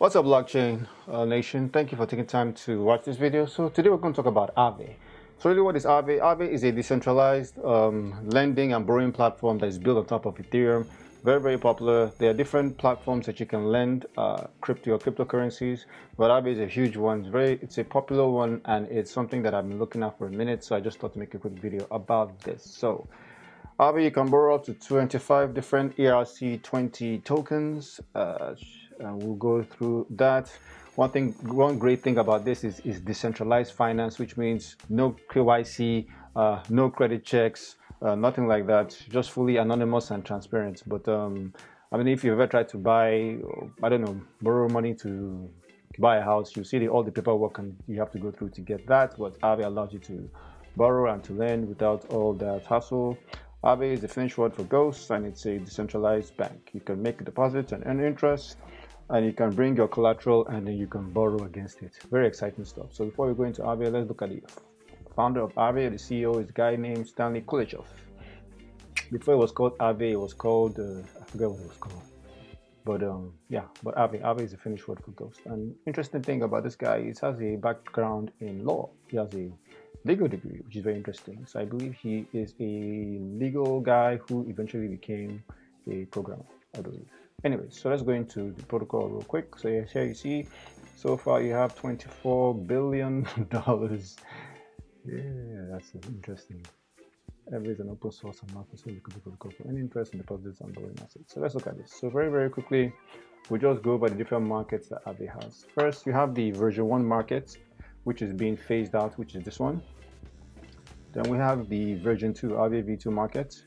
What's up, blockchain nation? Thank you for taking time to watch this video. So today we're going to talk about AAVE. So really, what is AAVE? AAVE is a decentralized lending and borrowing platform that is built on top of Ethereum. Very popular. There are different platforms that you can lend crypto or cryptocurrencies, but AAVE is a huge one. It's a popular one, and it's something that I've been looking at for a minute. So I just thought to make a quick video about this. So AAVE, you can borrow up to 25 different ERC20 tokens. And we'll go through that. One great thing about this is decentralized finance, which means no KYC, no credit checks, nothing like that. Just fully anonymous and transparent. But I mean, if you ever tried to buy, I don't know, borrow money to buy a house, you see all the paperwork and you have to go through to get that. But AAVE allows you to borrow and to lend without all that hassle. AAVE is the Finnish word for ghost, and it's a decentralized bank. You can make deposits and earn interest, and you can bring your collateral and then you can borrow against it. Very exciting stuff. So before we go into AAVE, let's look at the founder of AAVE. The CEO is a guy named Stanley Kuleshov. Before it was called AAVE, it was called, I forget what it was called. But but AAVE is a Finnish word for ghost. And interesting thing about this guy is he has a background in law. He has a legal degree, which is very interesting. So I believe he is a legal guy who eventually became a programmer, I believe. Anyway, so let's go into the protocol real quick. So here you see, so far you have $24 billion. Yeah, that's interesting. Every is an open source and market, so you could protocol for any interest in deposits and borrowing assets. So let's look at this. So very quickly, we just go over the different markets that AAVE has. First, you have the version 1 market, which is being phased out, which is this one. Then we have the version 2 AAVE V2 market.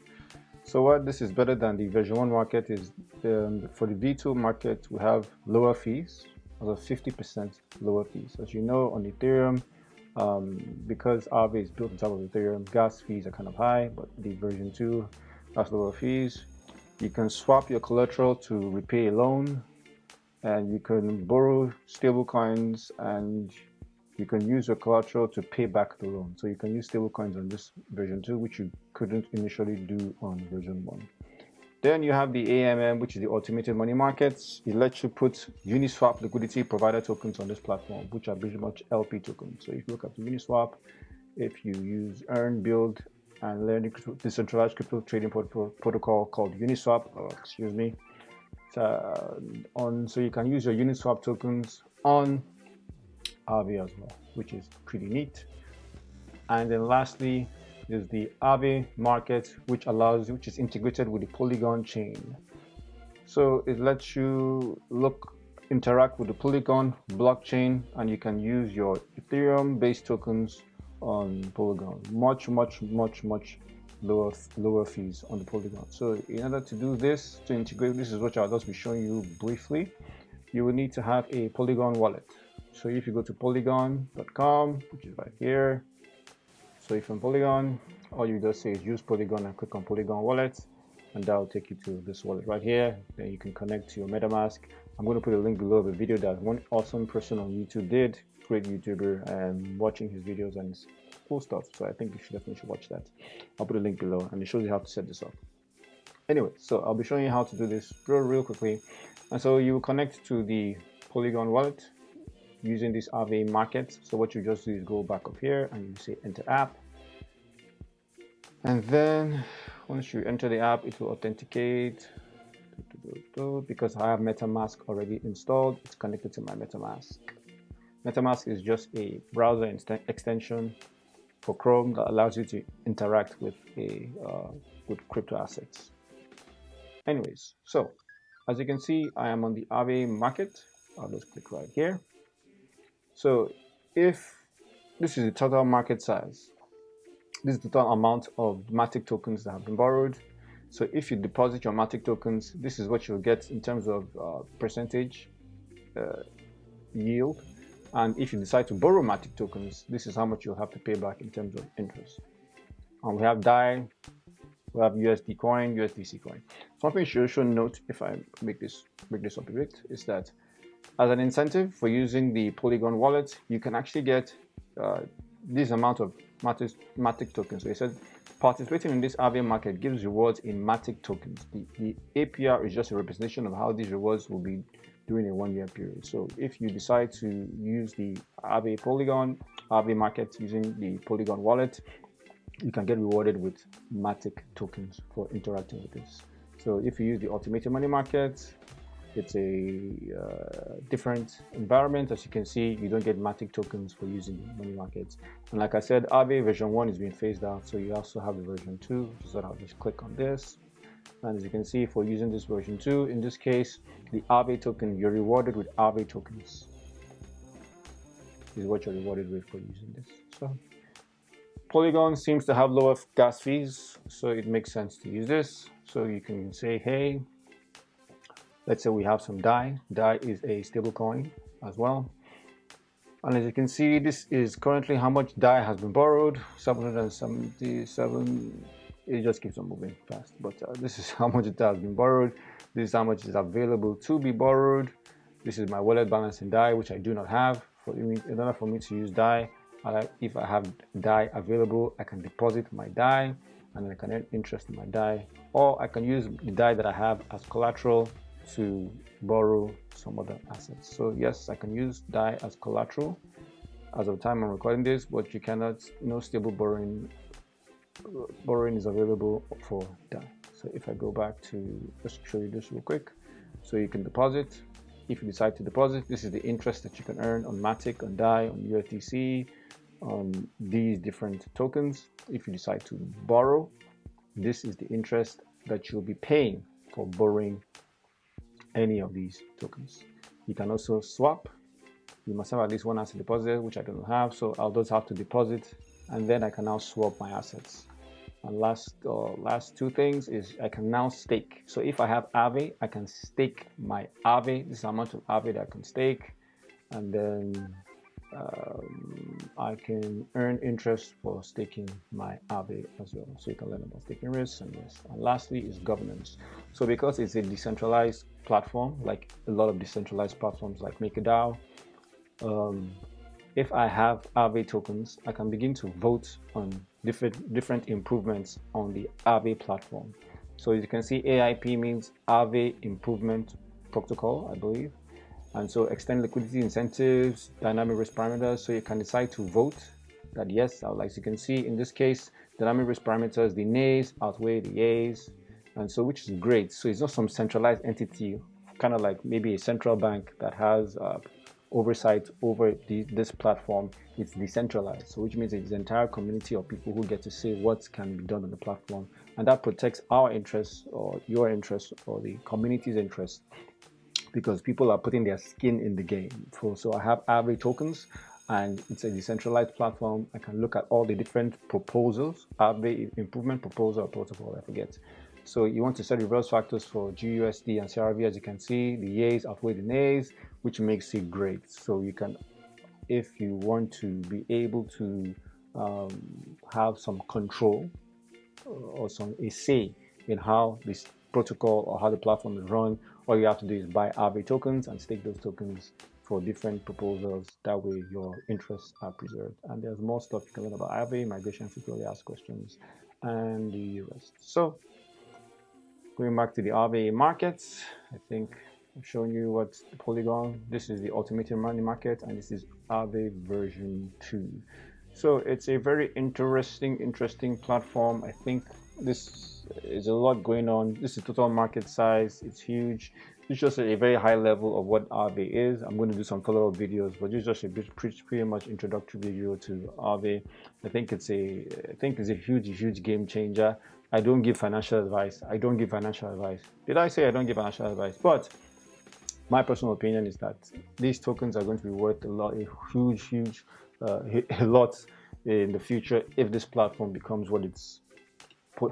So what this is better than the version 1 market is for the V2 market, we have lower fees, also 50% lower fees. As you know, on Ethereum, because AAVE is built on top of Ethereum, gas fees are kind of high, but the version 2 has lower fees. You can swap your collateral to repay a loan, and you can borrow stable coins, and you can use your collateral to pay back the loan. So you can use stable coins on this version 2, which you couldn't initially do on version 1. Then you have the AMM, which is the automated money markets. It lets you put Uniswap liquidity provider tokens on this platform, which are pretty much LP tokens. So if you look at the Uniswap, if you use Earn, Build, and learn decentralized crypto trading protocol called Uniswap, so you can use your Uniswap tokens on AAVE as well, which is pretty neat. And then lastly is the AAVE market, which is integrated with the Polygon chain. So it lets you interact with the Polygon blockchain, and you can use your Ethereum based tokens on Polygon. Much lower fees on the Polygon. So in order to do this, to integrate, this is what I'll just be showing you briefly. You will need to have a Polygon wallet. So if you go to polygon.com, which is right here, so if you're on Polygon, all you just say is use Polygon and click on Polygon Wallet, and that will take you to this wallet right here. Then you can connect to your MetaMask. I'm going to put a link below of a video that one awesome person on YouTube did, great YouTuber, and watching his videos, and it's cool stuff. So I think you should definitely watch that. I'll put a link below, and it shows you how to set this up. Anyway, so I'll be showing you how to do this real quickly. And so you will connect to the Polygon Wallet using this AAVE market. So what you just do is go back up here and you say enter app, and then once you enter the app, it will authenticate. Because I have MetaMask already installed, it's connected to my MetaMask. MetaMask is just a browser extension for Chrome that allows you to interact with with crypto assets. Anyways, so as you can see, I am on the AAVE market. I'll just click right here. So if this is the total market size, this is the total amount of MATIC tokens that have been borrowed. So if you deposit your MATIC tokens, this is what you'll get in terms of percentage yield. And if you decide to borrow MATIC tokens, this is how much you'll have to pay back in terms of interest. And we have DAI, we have USD coin, USDC coin. Something you should note, if I make this up a bit, is that as an incentive for using the Polygon wallet, you can actually get this amount of MATIC tokens. So he said participating in this AAVE market gives rewards in MATIC tokens. The APR is just a representation of how these rewards will be during a 1-year period. So if you decide to use the AAVE Polygon AAVE market using the Polygon Wallet, you can get rewarded with MATIC tokens for interacting with this. So if you use the automated money market, it's a different environment. As you can see, you don't get MATIC tokens for using money markets. And like I said, AAVE version 1 is being phased out, so you also have the version 2. So I'll just click on this. And as you can see, for using this version 2, in this case, the AAVE token, you're rewarded with AAVE tokens. This is what you're rewarded with for using this. So Polygon seems to have lower gas fees, so it makes sense to use this. So you can say, hey, let's say we have some DAI. DAI is a stable coin as well. And as you can see, this is currently how much DAI has been borrowed, 777. It just keeps on moving fast. But this is how much DAI has been borrowed. This is how much is available to be borrowed. This is my wallet balance in DAI, which I do not have. In order for me to use DAI, if I have DAI available, I can deposit my DAI and then I can earn interest in my DAI. Or I can use the DAI that I have as collateral to borrow some other assets. So yes, I can use DAI as collateral as of the time I'm recording this, but you cannot, no stable borrowing is available for DAI. So if I go back to, let's show you this real quick. So you can deposit. If you decide to deposit, this is the interest that you can earn on MATIC, on DAI, on USDC, on these different tokens. If you decide to borrow, this is the interest that you'll be paying for borrowing any of these tokens. You can also swap. You must have at least one asset deposit, which I don't have, so I'll just have to deposit, and then I can now swap my assets. And last two things is I can now stake. So if I have AAVE, I can stake my AAVE. This is how much of AAVE that I can stake, and then I can earn interest for staking my AAVE as well. So you can learn about staking risks and this. And lastly is governance. So because it's a decentralized platform, like a lot of decentralized platforms like MakerDAO, if I have AAVE tokens, I can begin to vote on different improvements on the AAVE platform. So as you can see, AIP means AAVE Improvement Protocol, I believe. And so extend liquidity incentives, dynamic risk parameters. So you can decide to vote that yes, as you can see in this case, dynamic risk parameters, the nays outweigh the yays. And so which is great. So it's not some centralized entity, kind of like maybe a central bank that has oversight over this platform. It's decentralized, so which means it's the entire community of people who get to say what can be done on the platform, and that protects our interests or your interests or the community's interests, because people are putting their skin in the game. So I have AAVE tokens, and it's a decentralized platform. I can look at all the different proposals, AAVE improvement proposal or protocol, I forget. So you want to set reverse factors for GUSD and CRV. As you can see, the yays outweigh the nays, which makes it great. So you can, if you want to be able to have some control or a say in how this protocol or how the platform is run, all you have to do is buy AAVE tokens and stake those tokens for different proposals. That way your interests are preserved. And there's more stuff you can learn about AAVE, migration, frequently asked questions, and the rest. So going back to the AAVE markets, I think I've shown you what's the Polygon. This is the automated money market, and this is AAVE version 2. So it's a very interesting platform. I think this is a lot going on. This is total market size. It's huge. It's just a very high level of what AAVE is. I'm going to do some follow-up videos, but it's just a pretty much introductory video to AAVE. I think it's a huge game changer. I don't give financial advice. Did I say I don't give financial advice? But my personal opinion is that these tokens are going to be worth a lot, a lot in the future if this platform becomes what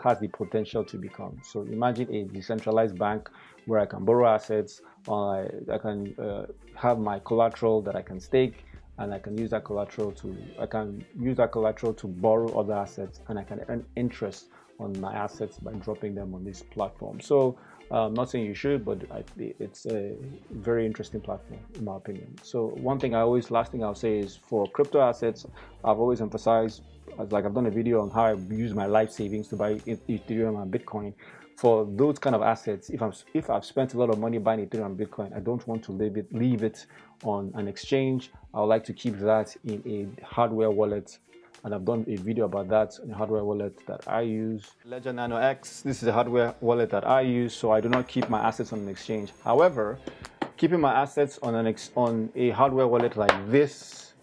has the potential to become. So imagine a decentralized bank where I can borrow assets, I can have my collateral that I can stake, and I can use that collateral to borrow other assets, and I can earn interest on my assets by dropping them on this platform. So Not saying you should, but it's a very interesting platform in my opinion. So last thing I'll say is for crypto assets, I've always emphasized, like I've done a video on how I use my life savings to buy Ethereum and Bitcoin. For those kind of assets, if I've spent a lot of money buying Ethereum and Bitcoin, I don't want to leave it on an exchange. I would like to keep that in a hardware wallet, and I've done a video about that in a hardware wallet that I use. Ledger Nano X, this is a hardware wallet that I use, so I do not keep my assets on an exchange. However, keeping my assets on a hardware wallet like this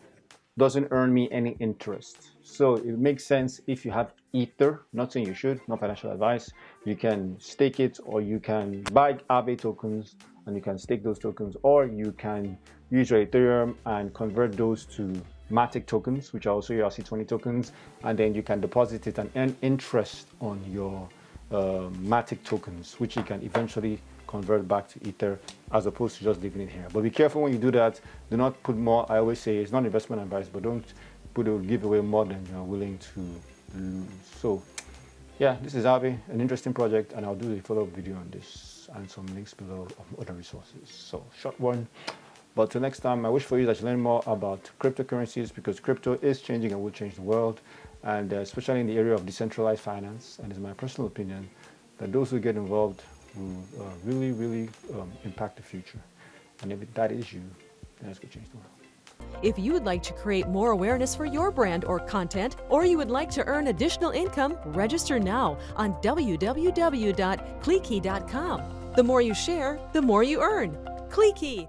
doesn't earn me any interest. So it makes sense if you have Ether, not saying you should, not financial advice. You can stake it, or you can buy AAVE tokens and you can stake those tokens, or you can use your Ethereum and convert those to MATIC tokens, which are also your RC20 tokens, and then you can deposit it and earn interest on your MATIC tokens, which you can eventually convert back to Ether, as opposed to just leaving it here. But be careful when you do that. Do not put more. I always say it's not investment advice, but don't give away more than you're willing to lose. So yeah, this is AAVE, an interesting project, and I'll do a follow-up video on this and some links below of other resources. So short one, but till next time, I wish for you that you learn more about cryptocurrencies, because crypto is changing and will change the world, and especially in the area of decentralized finance. And it's my personal opinion that those who get involved will really impact the future. And if that is you, then let's go change the world. If you would like to create more awareness for your brand or content, or you would like to earn additional income, register now on www.cliquey.com. The more you share, the more you earn. Cliquey.